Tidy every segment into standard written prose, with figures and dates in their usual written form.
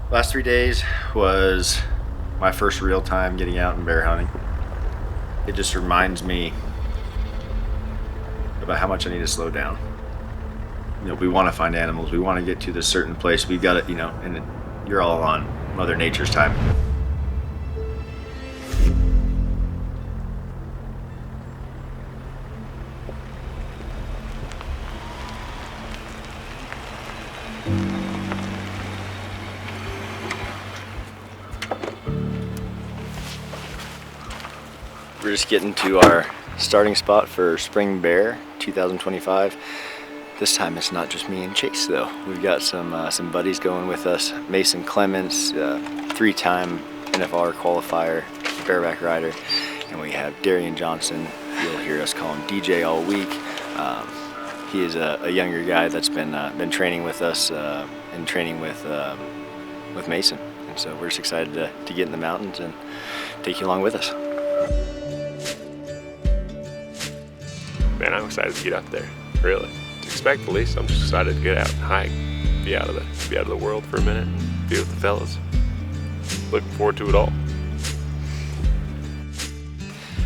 Last 3 days was my first real time getting out and bear hunting. It just reminds me about how much I need to slow down. We want to find animals. We want to get to this certain place. We've got it, and you're all on Mother Nature's time. We're just getting to our starting spot for Spring Bear 2025. This time it's not just me and Chase though. We've got some buddies going with us. Mason Clements, 3-time NFR qualifier, bareback rider, and we have Darian Johnson. You'll hear us call him DJ all week. He is a younger guy that's been training with us and training with Mason. And so we're just excited to get in the mountains and take you along with us. Man, I'm excited to get out there, really. To expect the least, I'm just excited to get out and hike, be out of the world for a minute, be with the fellas. Looking forward to it all.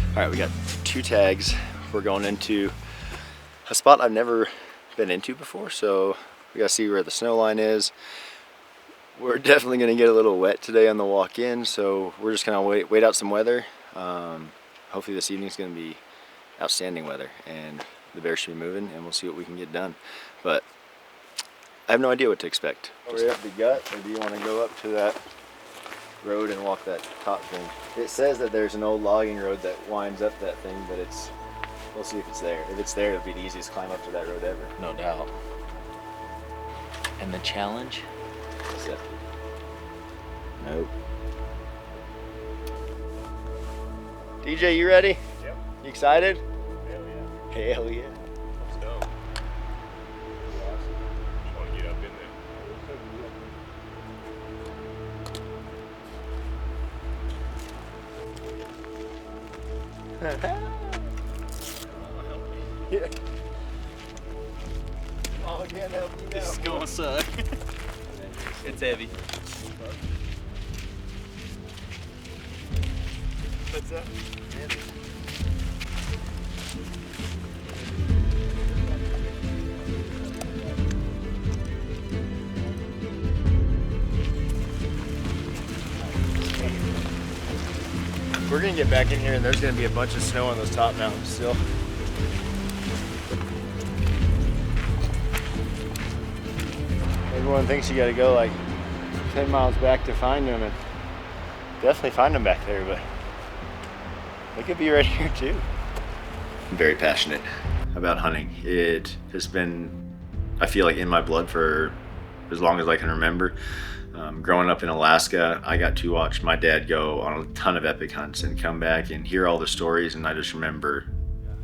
All right, we got 2 tags. We're going into a spot I've never been into before, so we gotta see where the snow line is. We're definitely gonna get a little wet today on the walk in, so we're just gonna wait out some weather. Hopefully this evening's gonna be outstanding weather and the bear should be moving and we'll see what we can get done. But I have no idea what to expect. Over up the gut, or do you want to go up to that road and walk that top thing? It says that there's an old logging road that winds up that thing, but we'll see if it's there. If it's there, it'll be the easiest climb up to that road ever. No doubt. And the challenge? What's that? Nope. DJ, you ready? Yep. You excited? Hell yeah. Hell yeah. Let's go. Just want to get up in there. Yeah. Oh, I can't help you now. This is gonna suck. It's heavy. What's that? We're gonna get back in here and there's gonna be a bunch of snow on those top mountains still. Everyone thinks you gotta go like 10 miles back to find them, and definitely find them back there, but they could be right here too. I'm very passionate about hunting. It has been, I feel like, in my blood for as long as I can remember. Growing up in Alaska, I got to watch my dad go on a ton of epic hunts and come back and hear all the stories, and I just remember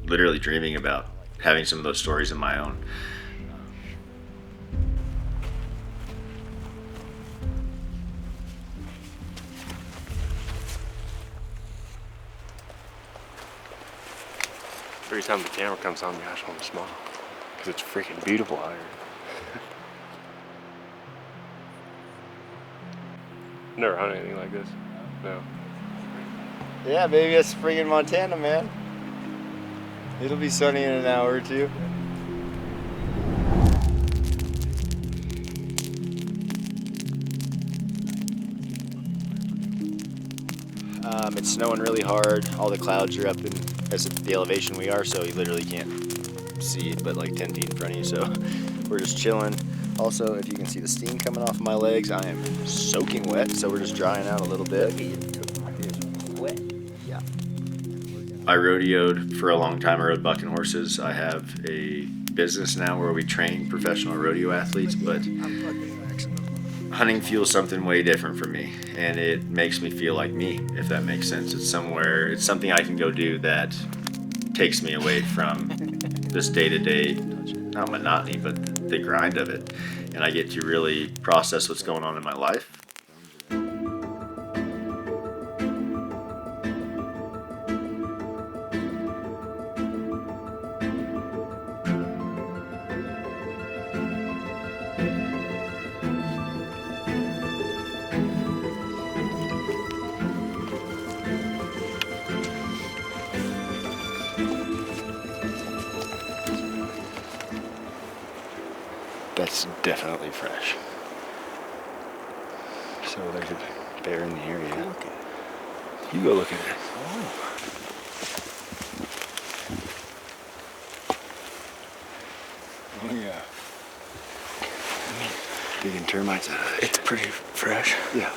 literally dreaming about having some of those stories of my own. Every time the camera comes on me, I just want to smile. Because it's freaking beautiful out here. Never hunted anything like this. No. Yeah, baby, it's spring in Montana, man. It'll be sunny in an hour or two. It's snowing really hard. All the clouds are up in as at the elevation we are, so you literally can't see it but like 10 feet in front of you. So we're just chilling. Also, if you can see the steam coming off of my legs, I am soaking wet, so we're just drying out a little bit. Wet. Yeah. I rodeoed for a long time. I rode bucking horses. I have a business now where we train professional rodeo athletes, but hunting feels something way different for me, and it makes me feel like me, if that makes sense. It's something I can go do that takes me away from this day-to-day, not monotony, but the grind of it, and I get to really process what's going on in my life. That's definitely fresh. So there's a bear in the area. Okay. You go look at it. Oh yeah. Digging termites out of it. It's pretty fresh. Yeah.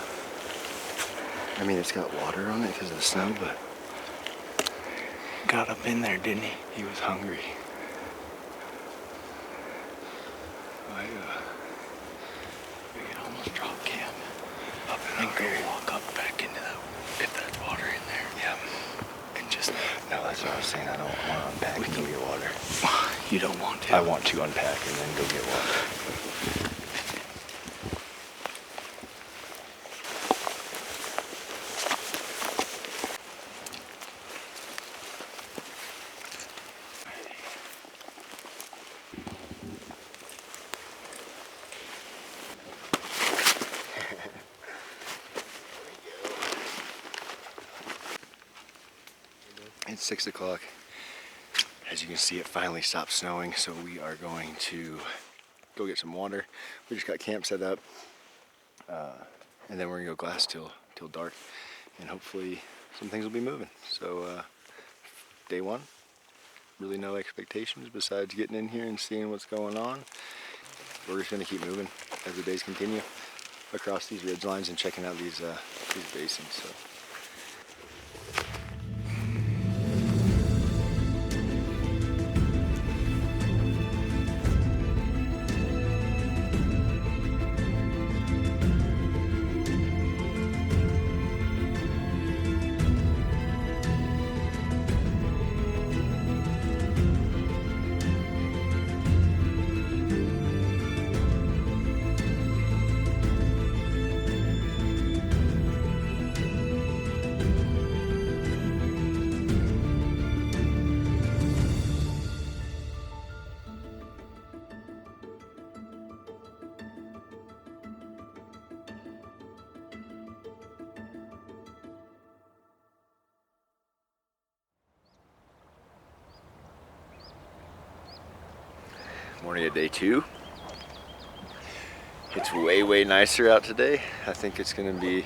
I mean, it's got water on it because of the snow, but Got up in there, didn't he? he was hungry. We could almost drop camp up and go walk up back into that, if there's water in there. Yeah. And just, No, that's what I was saying. I don't want to unpack and go get water. you don't want to. I want to unpack and then go get water. It's 6 o'clock. As you can see, it finally stopped snowing, so we are going to go get some water. We just got camp set up, and then we're gonna go glass till dark, and hopefully some things will be moving. So day one, really no expectations besides getting in here and seeing what's going on. We're just gonna keep moving as the days continue across these ridge lines and checking out these basins. So. Morning of day 2. It's way nicer out today. I think it's gonna be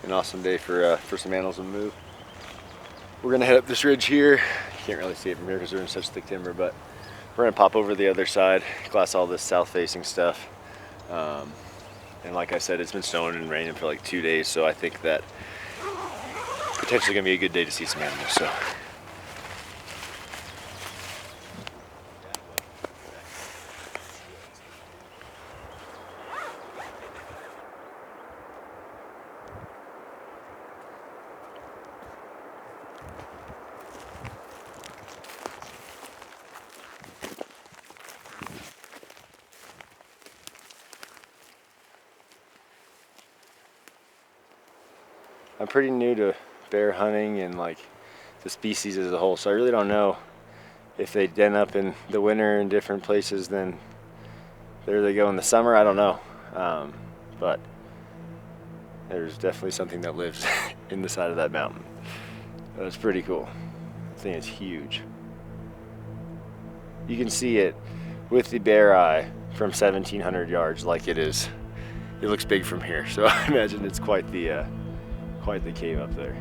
an awesome day for some animals to move. We're gonna head up this ridge here. You can't really see it from here because we're in such thick timber, but we're gonna pop over the other side, glass all this south facing stuff. And like I said, it's been snowing and raining for like 2 days, so I think that potentially gonna be a good day to see some animals. So. I'm pretty new to bear hunting and like the species as a whole, so I really don't know if they den up in the winter in different places than there they go in the summer. I don't know, but there's definitely something that lives in the side of that mountain. That's pretty cool. This thing is huge. You can see it with the bare eye from 1,700 yards like it is. It looks big from here, so I imagine it's quite the cave up there.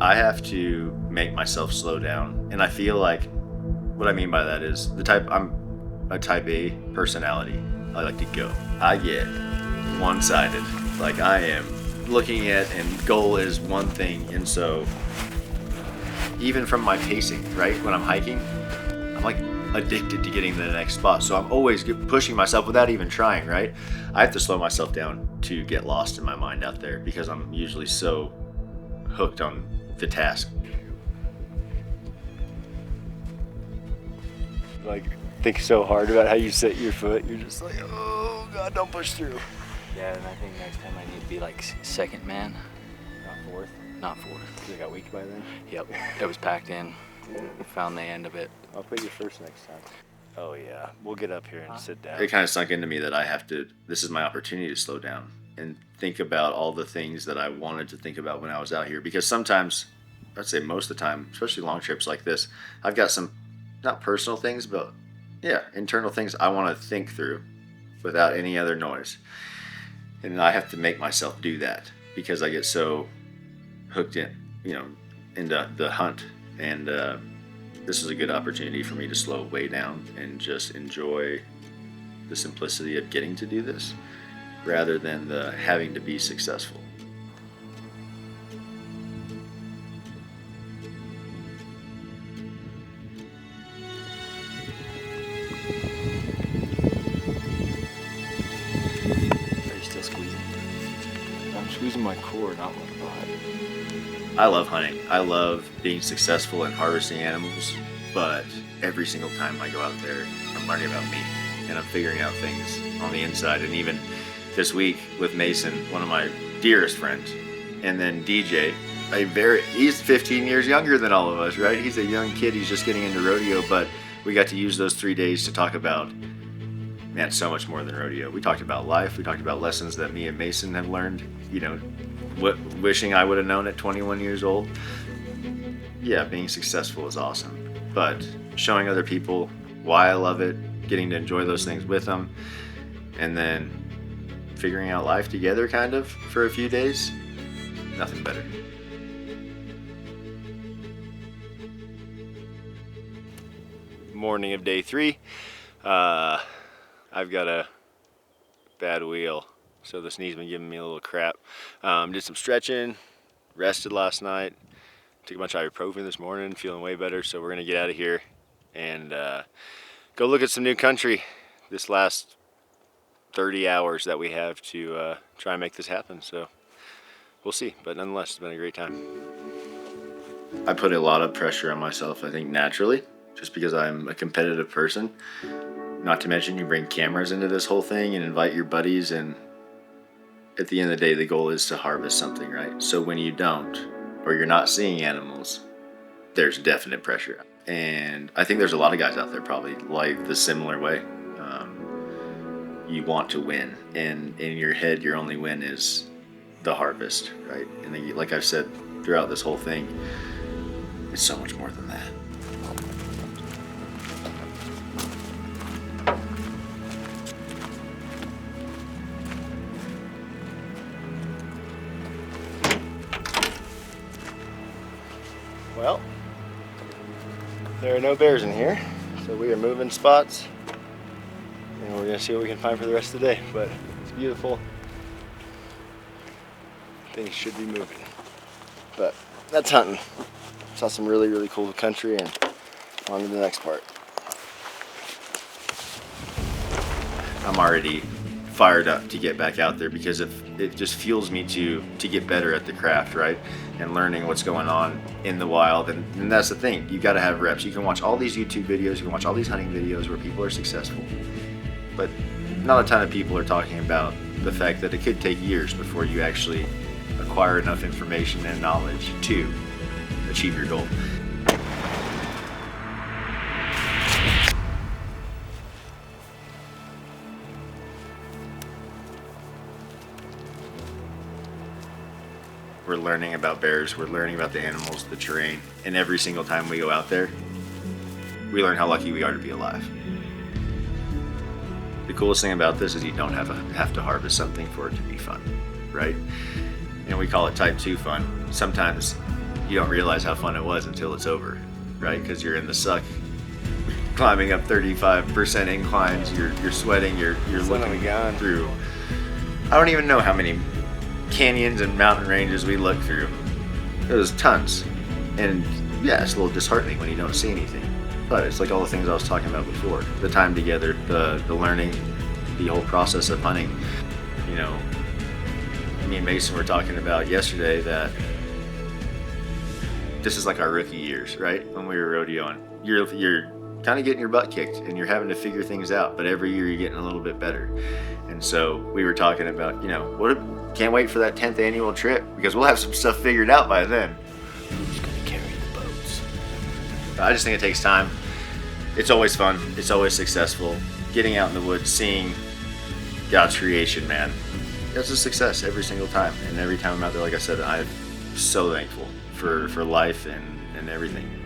I have to make myself slow down, and I feel like what I mean by that is I'm a type A personality. I like to go. I get one-sided. Like I am looking at, and goal is one thing, and so even from my pacing, right, when I'm hiking, I'm like addicted to getting to the next spot. So I'm always pushing myself without even trying, right? I have to slow myself down to get lost in my mind out there because I'm usually so hooked on the task. Like, think so hard about how you set your foot. You're just like, oh God, don't push through. Yeah, and I think next time I need to be like second man. Not fourth. Not fourth. You got weak by then? Yep, it was packed in. Found the end of it. I'll put you first next time. Oh yeah, we'll get up here and sit down. It kind of sunk into me that I have to, this is my opportunity to slow down. and think about all the things that I wanted to think about when I was out here. Because sometimes, I'd say most of the time, especially long trips like this, I've got some, not personal things, but yeah, internal things I want to think through without any other noise. And I have to make myself do that because I get so hooked in, into the hunt. And this is a good opportunity for me to slow way down and just enjoy the simplicity of getting to do this rather than the having to be successful. Are you still squeezing? I'm squeezing my core, not my body. I love hunting. I love being successful in harvesting animals, but every single time I go out there, I'm learning about me and I'm figuring out things on the inside. And even this week with Mason, one of my dearest friends, and then DJ, he's 15 years younger than all of us, right? He's a young kid. He's just getting into rodeo, but we got to use those 3 days to talk about, man, so much more than rodeo. We talked about life. We talked about lessons that me and Mason have learned, wishing I would have known at 21 years old. Yeah, being successful is awesome, but showing other people why I love it, getting to enjoy those things with them, and then figuring out life together kind of for a few days, nothing better. Morning of day 3. I've got a bad wheel, so this knee's been giving me a little crap. Did some stretching, rested last night, took a bunch of ibuprofen this morning, feeling way better. So we're gonna get out of here and go look at some new country this last 30 hours that we have to try and make this happen. So we'll see, but nonetheless, it's been a great time. I put a lot of pressure on myself, I think naturally, just because I'm a competitive person. Not to mention you bring cameras into this whole thing and invite your buddies, and at the end of the day, the goal is to harvest something, right? So when you don't, or you're not seeing animals, there's definite pressure. And I think there's a lot of guys out there probably like the similar way. You want to win, and in your head, your only win is the harvest, right? And then, like I've said throughout this whole thing, it's so much more than that. Well, there are no bears in here, so we are moving spots, and we're gonna see what we can find for the rest of the day. But it's beautiful. Things should be moving. But that's hunting. Saw some really, really cool country, and on to the next part. I'm already fired up to get back out there because it just fuels me to get better at the craft, right? And learning what's going on in the wild. And that's the thing, you got to have reps. You can watch all these YouTube videos, you can watch all these hunting videos where people are successful, but not a ton of people are talking about the fact that it could take years before you actually acquire enough information and knowledge to achieve your goal. We're learning about bears, we're learning about the animals, the terrain, and every single time we go out there, we learn how lucky we are to be alive. The coolest thing about this is you don't have to harvest something for it to be fun, right? And we call it type 2 fun. Sometimes you don't realize how fun it was until it's over, right? Because you're in the suck, climbing up 35% inclines, you're sweating, you're looking through. I don't even know how many canyons and mountain ranges we looked through. It was tons. And yeah, it's a little disheartening when you don't see anything. But it's like all the things I was talking about before. The time together, the learning, the whole process of hunting. You know, me and Mason were talking about yesterday that this is like our rookie years, right? When we were rodeoing. You're kind of getting your butt kicked and you're having to figure things out, but every year you're getting a little bit better. And so we were talking about, can't wait for that 10th annual trip because we'll have some stuff figured out by then. Who's gonna carry the boats? I just think it takes time. It's always fun. It's always successful. Getting out in the woods, seeing God's creation, man. it's a success every single time. And every time I'm out there, like I said, I'm so thankful for life and everything.